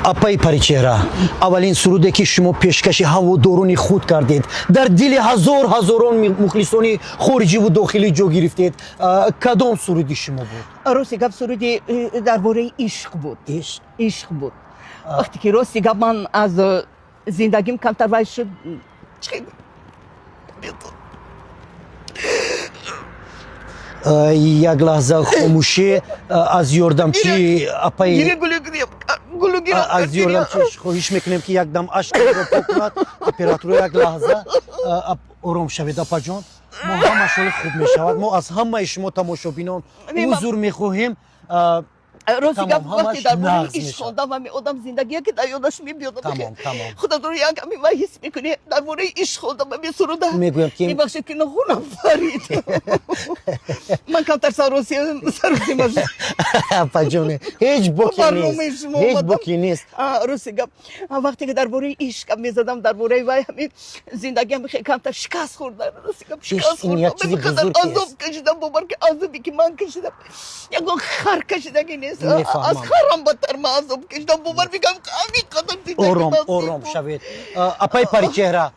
اپای پریچهره اولین سروده که شما پیشکش هواداران خود کردید در دل هزاران مخلصان خارجی و داخلی جا گرفتید کدام سرودی شما بود؟ راستی گپ سرودی درباره عشق بود. عشق بود. وقتی که راستی گپ من از زندگیم کمتر وای شد یک لحظه خاموشی از یاردمچی اپای از یاردمچی خواهش میکنیم که یک دم اشک رو پاک کند. اپراتور یک لحظه آرام شوید اپا جان، ما همه شغل خوب میشود. ما از همه شما تماشابینان حضور میخواهیم. راستی گپ تمام، وقتی همش درباره نغز عشق میشه. خوندم و آدم زندگی که در یادش میبیادم تمام. خدا تو یک کمی وای حس میکنی درباره عشق خوندم و سروده میگویم که میبخشه که نخونم فرید من کمتر سروسی مجد اپا جان هیچ بکی برنامه نیست، شما هیچ اومدم. بکی نیست. راستی گپ وقتی که درباره عشق میزدم درباره وای همین زندگیم خیلی کمتر شکست خوردم. راستی گپ شکست این یک خوردم چیز بزرگی است. عذاب کشیدم باور که عذابی که من کشیدم یک خر کشیدگی نیست. میفهمم. از خرم بدتر من عذاب کشیدم باور میگم همین قدم زندگی آرام شوید. اپای پریچهره